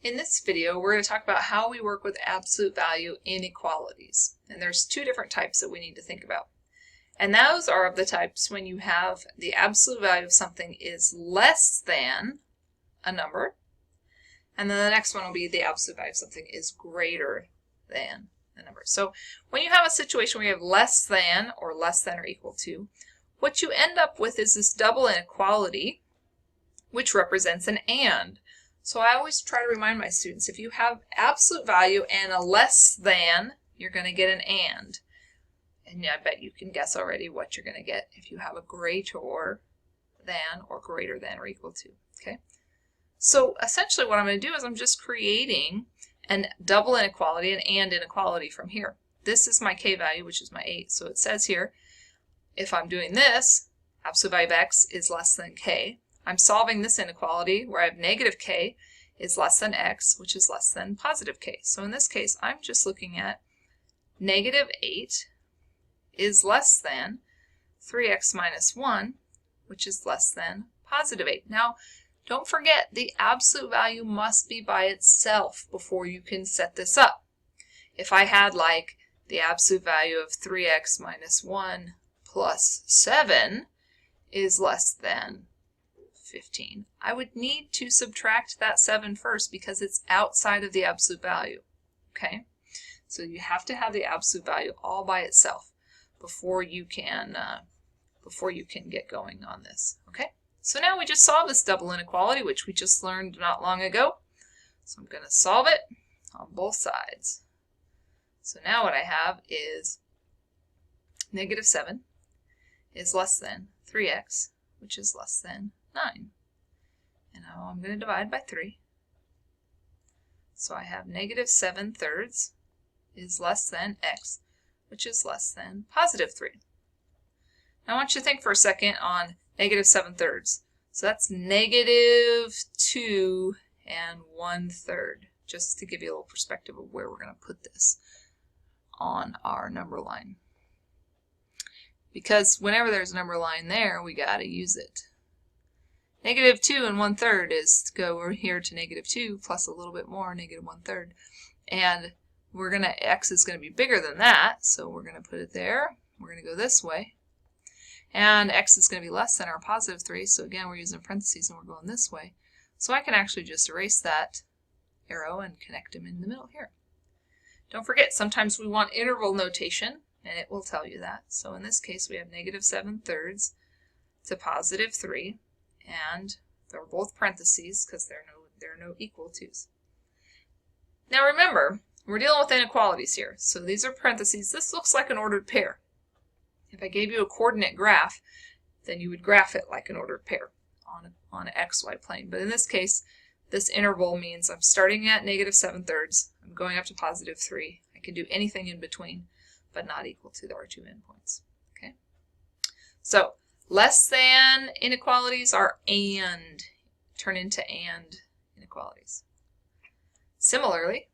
In this video, we're going to talk about how we work with absolute value inequalities. And there's two different types that we need to think about. And those are of the types when you have the absolute value of something is less than a number. And then the next one will be the absolute value of something is greater than a number. So when you have a situation where you have less than or equal to, what you end up with is this double inequality, which represents an and. So I always try to remind my students, if you have absolute value and a less than, you're going to get an and. And I bet you can guess already what you're going to get if you have a greater than or greater than or equal to. Okay. So essentially what I'm going to do is I'm just creating a double inequality, an and inequality from here. This is my k value, which is my 8. So it says here, if I'm doing this, absolute value of x is less than k. I'm solving this inequality where I have negative k is less than x, which is less than positive k. So in this case, I'm just looking at negative 8 is less than 3x minus 1, which is less than positive 8. Now, don't forget, the absolute value must be by itself before you can set this up. If I had like the absolute value of 3x minus 1 plus 7 is less than 15, I would need to subtract that 7 first because it's outside of the absolute value. Okay, so you have to have the absolute value all by itself before you can get going on this. Okay, so now we just solved this double inequality, which we just learned not long ago. So I'm going to solve it on both sides. So now what I have is negative 7 is less than 3x, which is less than 9. And now I'm going to divide by 3. So I have negative 7 thirds is less than x, which is less than positive 3. Now I want you to think for a second on negative 7 thirds. So that's negative 2 and 1/3, just to give you a little perspective of where we're going to put this on our number line. Because whenever there's a number line there, we got to use it. Negative 2 and 1/3 is to go over here to negative 2 plus a little bit more, negative 1/3. And we're going to, x is going to be bigger than that, so we're going to put it there. We're going to go this way. And x is going to be less than our positive 3, so again we're using parentheses and we're going this way. So I can actually just erase that arrow and connect them in the middle here. Don't forget, sometimes we want interval notation, and it will tell you that. So in this case we have negative 7 thirds to positive 3. And they're both parentheses because there are no equal to's. Now remember, we're dealing with inequalities here. So these are parentheses. This looks like an ordered pair. If I gave you a coordinate graph, then you would graph it like an ordered pair on an xy plane. But in this case, this interval means I'm starting at negative 7 thirds. I'm going up to positive 3. I can do anything in between, but not equal to our two endpoints. Okay? So less than inequalities are and, turn into and inequalities. Similarly,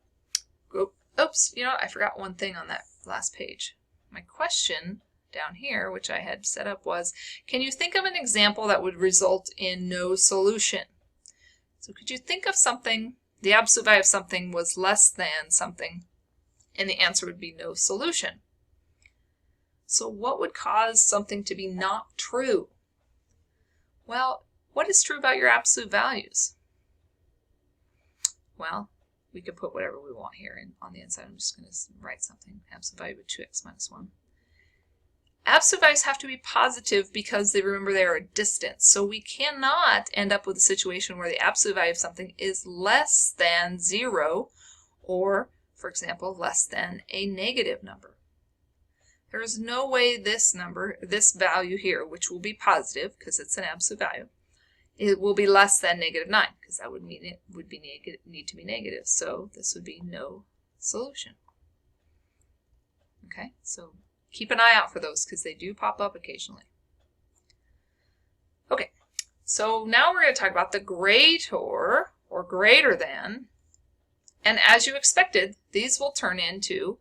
oops, you know, I forgot one thing on that last page. My question down here, which I had set up, was, can you think of an example that would result in no solution? So could you think of something, the absolute value of something was less than something, and the answer would be no solution. So what would cause something to be not true? Well, what is true about your absolute values? Well, we could put whatever we want here on the inside. I'm just going to write something. Absolute value of 2x minus 1. Absolute values have to be positive because remember they are a distance. So we cannot end up with a situation where the absolute value of something is less than 0 or, for example, less than a negative number. There is no way this number, this value here, which will be positive because it's an absolute value, it will be less than negative 9 because that would mean it would be need to be negative. So this would be no solution. Okay, so keep an eye out for those because they do pop up occasionally. Okay, so now we're going to talk about the greater or greater than. And as you expected, these will turn into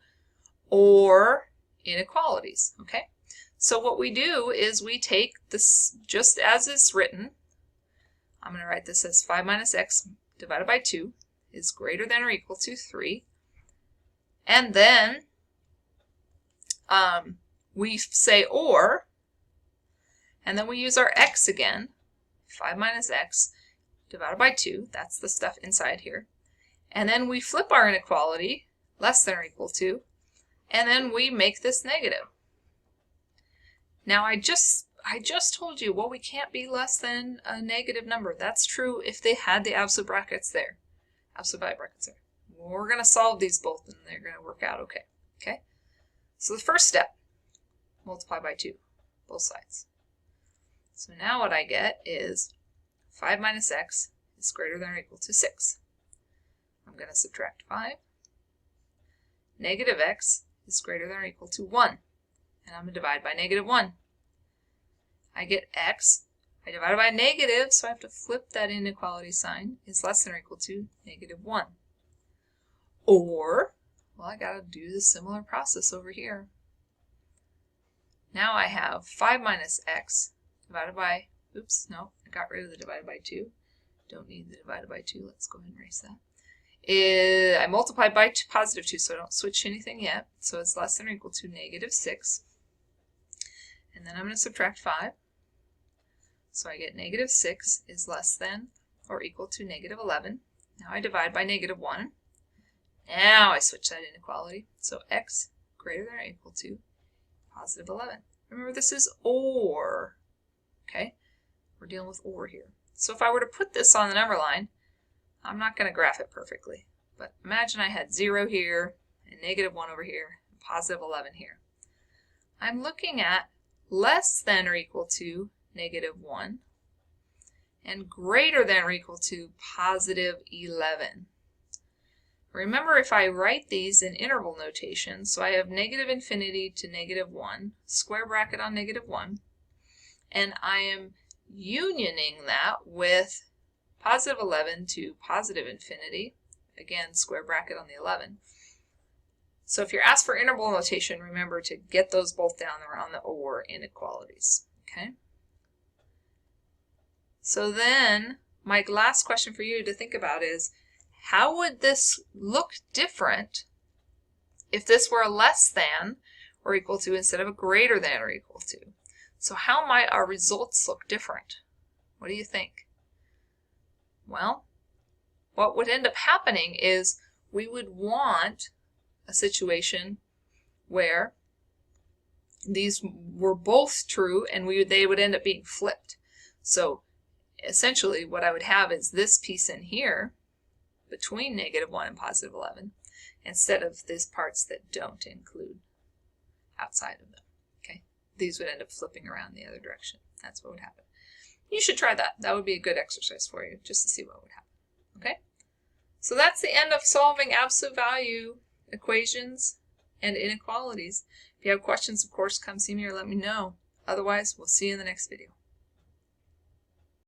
or inequalities. Okay, so what we do is we take this just as it's written. I'm going to write this as 5 minus x divided by 2 is greater than or equal to 3. And then we say or, and then we use our x again, 5 minus x divided by 2. That's the stuff inside here. And then we flip our inequality, less than or equal to, and then we make this negative. Now I just told you, well, we can't be less than a negative number. That's true if they had the absolute brackets there, absolute value brackets there. Well, we're going to solve these both and they're going to work out okay. Okay? So the first step, multiply by 2, both sides. So now what I get is 5 minus x is greater than or equal to 6. I'm going to subtract 5. Negative x is greater than or equal to 1. And I'm going to divide by negative 1. I get x. I divide by negative, so I have to flip that inequality sign, is less than or equal to negative 1. Or, well, I got to do the similar process over here. Now I have 5 minus x divided by, oops, no, I got rid of the divided by 2. Don't need the divided by 2. Let's go ahead and erase that. I multiplied by positive 2, so I don't switch anything yet. So it's less than or equal to negative 6. And then I'm going to subtract 5. So I get negative 6 is less than or equal to negative 11. Now I divide by negative 1. Now I switch that inequality. So x greater than or equal to positive 11. Remember, this is or. Okay? We're dealing with or here. So if I were to put this on the number line, I'm not going to graph it perfectly. But imagine I had 0 here, and negative 1 over here, and positive 11 here. I'm looking at less than or equal to negative 1, and greater than or equal to positive 11. Remember, if I write these in interval notation, so I have negative infinity to negative 1, square bracket on negative 1, and I am unioning that with positive 11 to positive infinity, again, square bracket on the 11. So if you're asked for interval notation, remember to get those both down there on the or inequalities. Okay? So then, my last question for you to think about is, how would this look different if this were a less than or equal to instead of a greater than or equal to? So how might our results look different? What do you think? Well, what would end up happening is we would want a situation where these were both true and they would end up being flipped. So essentially what I would have is this piece in here between negative 1 and positive 11 instead of these parts that don't include outside of them. Okay, these would end up flipping around the other direction. That's what would happen. You should try that. That would be a good exercise for you, just to see what would happen. Okay? So that's the end of solving absolute value equations and inequalities. If you have questions, of course, come see me or let me know. Otherwise, we'll see you in the next video.